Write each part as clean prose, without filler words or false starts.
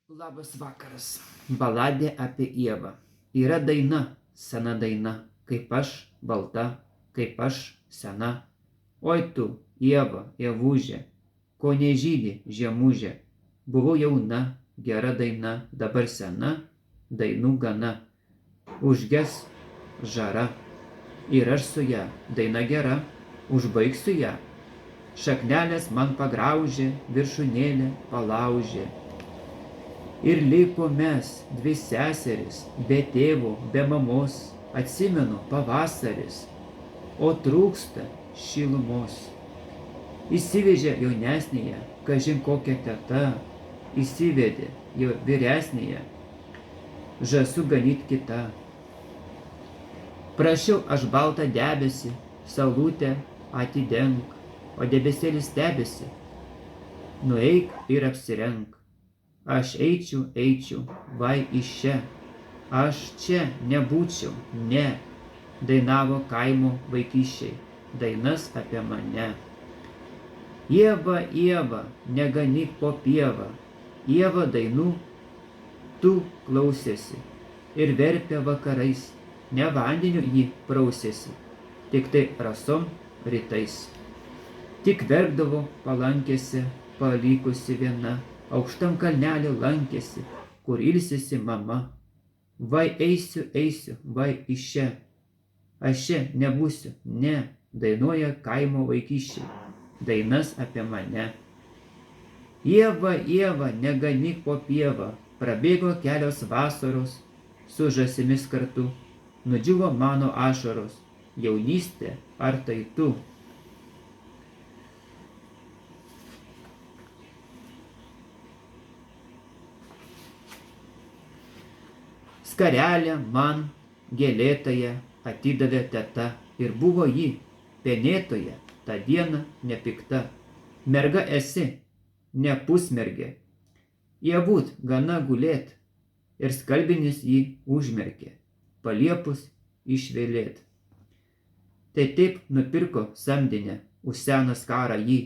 Labas vakaras. Baladė apie Ievą. Yra daina, sena daina, kaip aš balta, kaip aš sena. Oi tu, Ieva, Ievužė, ko nežydi žiemužė. Buvau jauna, gera daina, dabar sena, dainų gana. Užges žara ir aš su ją, daina gera, užbaigsiu ją. Šaknelės man pagraužė, viršūnėlę palaužė. Ir liko mes, dvi seseris, be tėvo, be mamos, atsimenu pavasaris, o trūksta šilumos. Įsivežė jaunesnėje, kažin kokia teta, įsivedė jo vyresnėje, žąsų ganyt kita. Prašiau aš baltą debesį, saulutę atidenk, o debesėlis stebisi, nueik ir apsirenk. Aš eičiau, vai iš čia, aš čia nebūčiau, ne, dainavo kaimo vaikiščiai, dainas apie mane. Ieva, Ieva, neganyk po pievą, Ieva dainų, tu klausėsi ir verpė vakarais, ne vandeniu jį prausėsi, tik tai rasom rytais. Tik verkdavo palankėse, palikusi viena, aukštam kalnelį lankėsi, kur ilsisi mama. Vai eisiu, vai iš čia, aš čia nebūsiu, ne, dainuoja kaimo vaikiščiai, dainas apie mane. Ieva, Ieva, neganyk po pievą, prabėgo kelios vasaros, su žąsimis kartu, nudžiuvo mano ašaros, jaunystė, ar tai tu? Skarelę man gėlėtąją atidavė teta ir buvo ji, penėtoje, tą dieną nepikta. Merga esi, ne pusmergė, jėbūt gana gulėt, ir skalbinis jį užmerkė, paliepus išvėlėt. Tai taip nupirko samdinę, už seną skarą jį,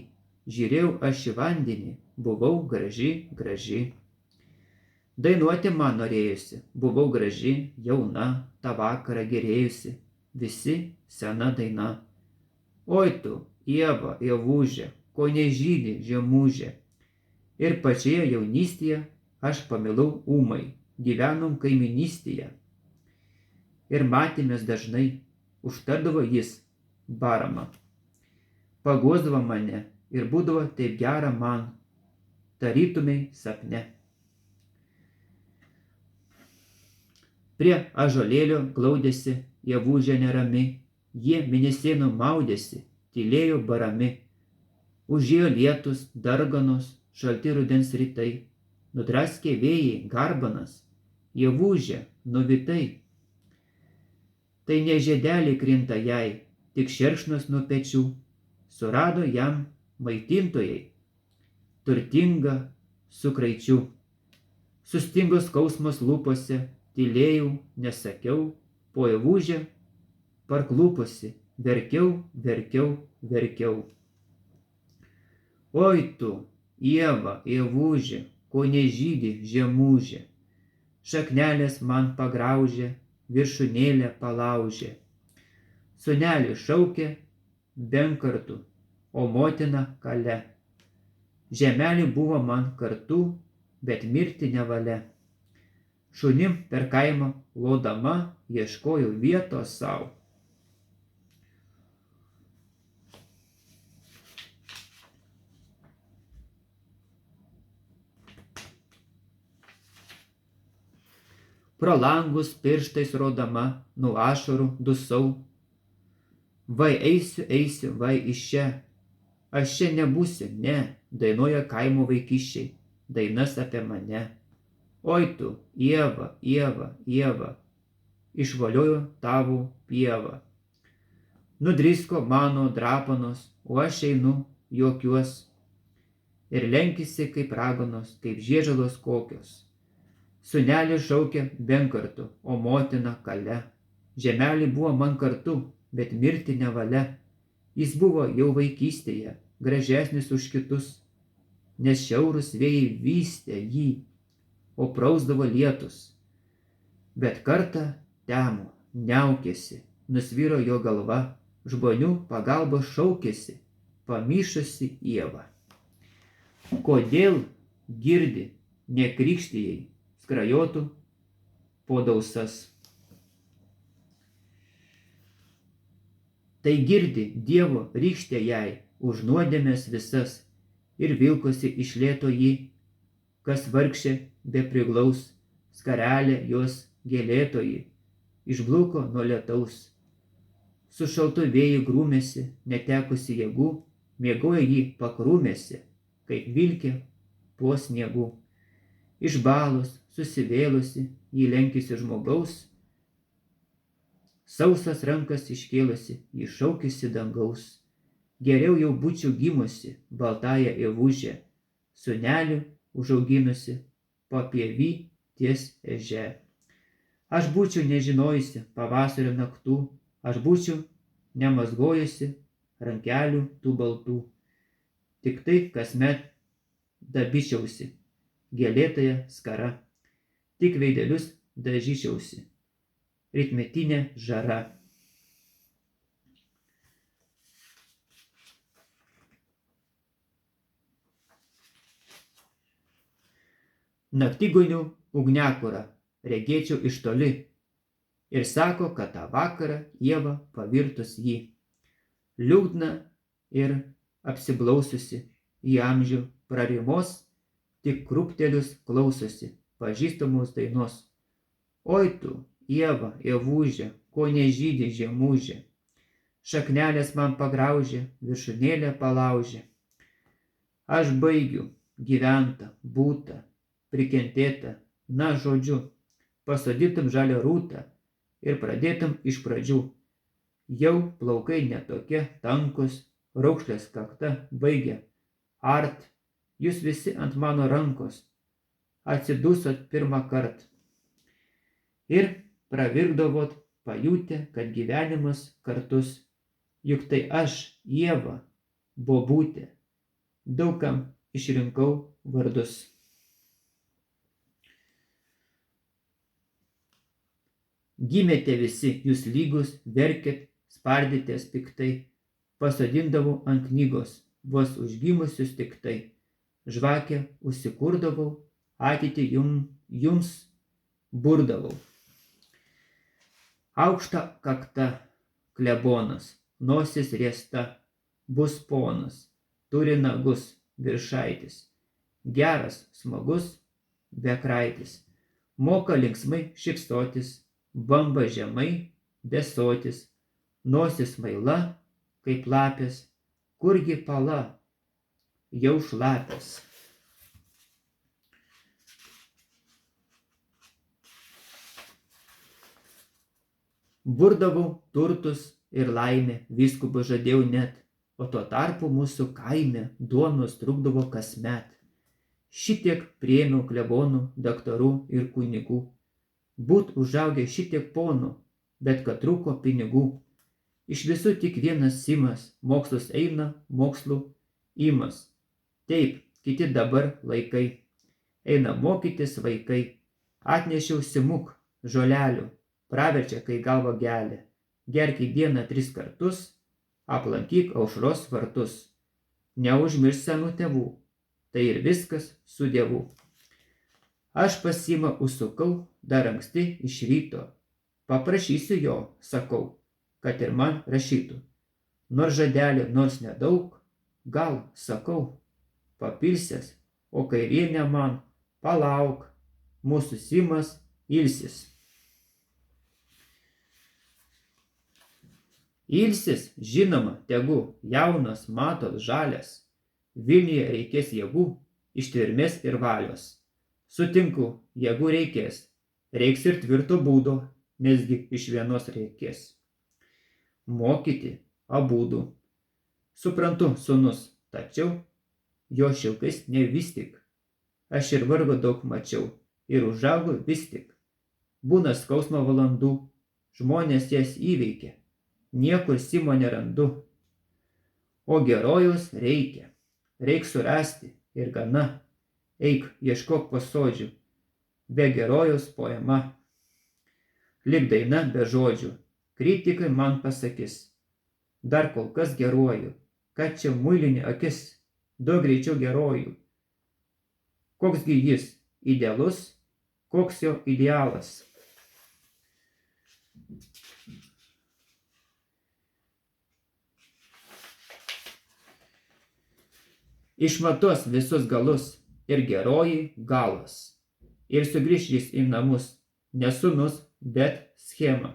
žiūrėjau aš į vandenį, buvau graži. Dainuoti man norėjusi, buvau graži, jauna, tą vakarą gerėjusi, visi sena daina. Oi tu, Ieva, Ievužė, ko nežydi žiemužė. Ir pačioje jaunystėje aš pamilau ūmai, gyvenom kaiminystėje. Ir matėmės dažnai, užtardavo jis baramą. Paguosdavo mane ir būdavo taip gera man, tarytumei sapne. Prie ąžuolėlio glaudėsi Ievužė nerami, jie mėnesienų maudėsi, tylėjo barami. Užėjo lietus, darganos, šalti rudens rytai, nudraskė vėjai garbanas, Ievužė nuvytai. Tai ne žiedeliai krinta jai, tik šerkšnas nuo pečių, surado jam maitintojai, turtinga su kraičiu. Sustingo skausmas lūpose, tylėjau, nesakiau, po Ievužę parklūpusi, verkiau. Oi tu, Ieva, Ievužė, ko nežydi žiemužė. Šaknelės man pagraužė, viršūnėlę palaužė. Sūnelį šaukė benkartų, o motina kale. Žemelė buvo man kartu, bet mirti nevalia. Šunim per kaimą lodama ieškojau vietos sau. Pro langus pirštais rodama, nuo ašarų dusau. Vai eisiu, vai iš čia, aš čia nebūsiu, ne, dainuoja kaimo vaikiščiai, dainas apie mane. Oi tu, Ieva, Ieva, Ieva, išvaliojo tavo pievą. Nudrisko mano drapanos, o aš einu, juokiuos. Ir lenkisi kaip raganos, kaip žiežalos kokios. Sūnelį šaukė benkartų, o motina kale. Žemelė buvo man kartu, bet mirti nevalia. Jis buvo jau vaikystėje, gražesnis už kitus, nes šiaurūs vėjai vystė jį. o prausdavo lietus. Bet kartą temo, niaukėsi, nusviro jo galva, žmonių pagalbos šaukėsi, pamyšusi Ieva. Kodėl girdi, nekrikštijai, skrajotų po dausas. Tai girdi Dievo rykštė jai už nuodėmes visas ir vilkosi iš lėto jį, kas vargšė be priglaus, skarelė jos gėlėtoji, išbluko nuo lietaus. Su šaltu vėju grūmėsi, netekusi jėgų, miegojo jį pakrūmėsi, kaip vilkė po sniegų. Išbalus, susivėlusi, jį lenkėsi žmogaus, sausas rankas iškėlusi, jį šaukėsi dangaus. Geriau jau būčiau gimusi, baltąją ievužę, sūnelių užauginusi, papievy ties eže. Aš būčiau nežinojusi pavasario naktų, aš būčiau nemazgojusi rankelių tų baltų. Tik tai kasmet dabičiausi, gėlėtąją skara, tik veidelius dažyčiausi, rytmetinė žara. Naktigonių ugniakurą regėčiau iš toli ir sako, kad tą vakarą Ieva pavirtus jį. Liūdna ir apsiblaususi į amžių prarimos, tik krūptelius klausosi pažįstamos dainos. Oi tu, Ieva, ievužė, ko nežydi žiemužė, šaknelės man pagraužė, viršūnėlę palaužė. Aš baigiu gyventą, būtą, prikentėtą, na žodžiu, pasodintum žalią rūtą ir pradėtum iš pradžių. Jau plaukai netokie tankus, raukšlės kakta baigia art, jūs visi ant mano rankos atsidusot pirmą kartą. Ir pravirkdavot pajutę, kad gyvenimas kartus, juk tai aš, Ieva, bobutė, daugam išrinkau vardus. Gimėte visi, jūs lygus, verkėt, spardėtės piktai, pasodindavau ant knygos, vos užgimusius tik tai, žvakę užsikurdavau, ateitį jums burdavau. Aukšta kakta, klebonas, nosis riesta, bus ponas, turi nagus, viršaitis, geras, smagus, bekraitis, moka linksmai šypsotis, bamba žemai, besotis, nosis maila, kaip lapės, kurgi pala, jau šlapės. Burdavau turtus ir laimę, vyskupui žadėjau net, o tuo tarpu mūsų kaime duonos trūkdavo kasmet. Šitiek priėmiau klebonų, daktarų ir kunigų. Būt užaugę šitiek ponų, bet kad trūko pinigų. Iš visų tik vienas simas, mokslus eina, mokslų imas. Taip, kiti dabar laikai. Eina mokytis vaikai. Atnešiau simuk, žolelių, praverčia, kai galva gelia. Gerk į dieną 3 kartus, aplankyk aušros vartus. Neužmirš senų tėvų, tai ir viskas su Dievu. Aš pas Simą užsukau dar anksti iš ryto. Paprašysiu jo, sakau, kad ir man rašytų. Nors žadelio, nors nedaug, gal, sakau, papilsės, o kairienė man, palauk, mūsų Simas ilsis. Ilsis, žinoma, tegu, jaunas, matot, žalias. Vilniuje reikės jėgų, ištvermės ir valios. Sutinku, jėgų reikės, reiks ir tvirto būdo, nesgi iš vienos reikės. Mokyti abudu. Suprantu, sūnus, tačiau jo šilkais ne vis tik. Aš ir vargo daug mačiau ir užaugo vis tik. Būna skausmo valandų, žmonės jas įveikia, niekur Simo nerandu. O gerojaus reikia, reik surasti ir gana. Eik, ieškok po sodžių, be gerojaus poema. Lyg daina be žodžių, kritikai man pasakys, dar kol kas geruoju, kad čia muilinė akis, daug greičiau geruoju. Koksgi jis idealus, koks jo idealas. Išmatuos visus galus ir geroji galas. Ir sugrįš jis į namus, ne sūnus, bet schema.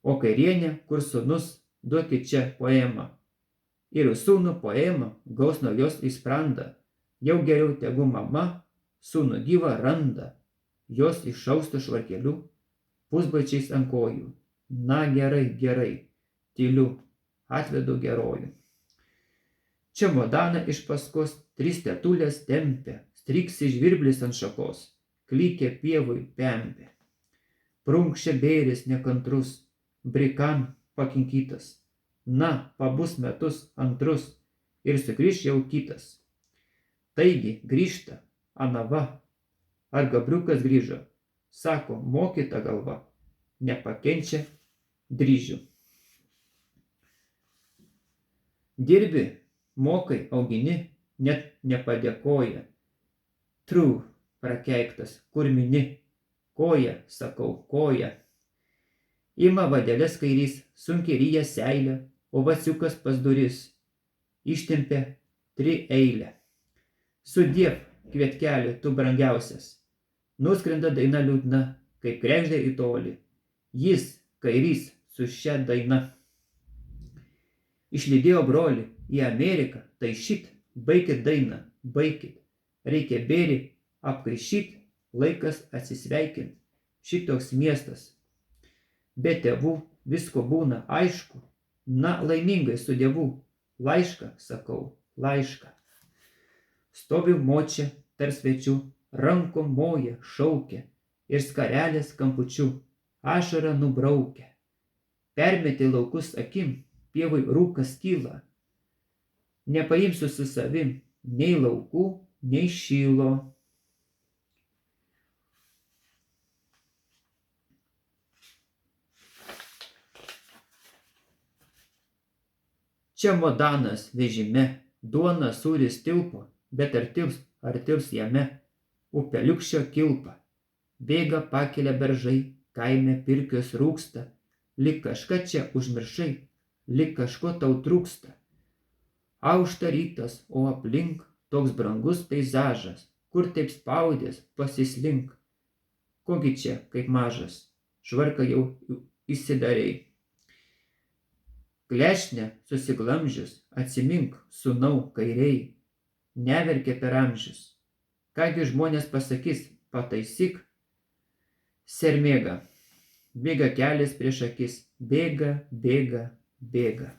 O kairienė, kur sūnus, duokit čia poemą. Ir sūnų poemą gaus nuo jos į sprandą. Jau geriau tegu mama sūnų gyvą randa. Jos iššaustų švarkeliu, pusbačiais ant kojų. Na gerai, gerai, tyliu, atvedu gerojų. Čemodaną iš paskos 3 tetulės tempia, striksi žvirblis ant šakos, klykė pievui pempė. Prunkščia bėris nekantrus, brikan pakinkytas. Na, pabus metus antrus ir sugrįš jau kitas. Taigi grįžta anava, ar gabriukas grįžo, sako, mokyta galva, nepakenčia dryžių. Dirbi, mokai, augini, net nepadėkoja. Trū, prakeiktas, kur mini, koja, sakau, koja. Ima vadelės kairys, sunkiai ryja seilę, o vaciukas pas duris ištempia 3 eilę. Sudiev, kvietkeli, tu brangiausias. Nuskrenda daina liūdna, kaip kregždė į tolį. Jis, kairys, su šia daina. Išlydėjo brolį į Ameriką, tai šit, baikit dainą, baikit. Reikia bėrį apkaišyt, laikas atsisveikint. Šitoks miestas. Be tėvų visko būna aišku. Na, laimingai su dievu. Laišką, sakau, laišką. Stovi močia tarp svečių, rankom moja, šaukia ir skarelės kampučiu ašarą nubraukia. Permetė laukus akim, pievui rūkas kyla. Nepaimsiu su savim nei laukų, nei šylo. Čemodanas vežime, duona sūris tilpo, bet ar tils jame upeliukščio kilpa. Bėga pakelia beržai, kaime pirkios rūksta, lyg kažką čia užmiršai, lyg kažko tau trūksta. Aušta rytas, o aplink toks brangus peizažas, kur taip spaudės, pasislink. Kogi čia, kaip mažas, švarką jau įsidarei. Klešne susiglamžius, atsimink, sūnau, kairiai, neverkė per amžius. Kągi žmonės pasakys, pataisyk, sermėga. Bėga kelias prieš akis, bėga, bėga, bėga.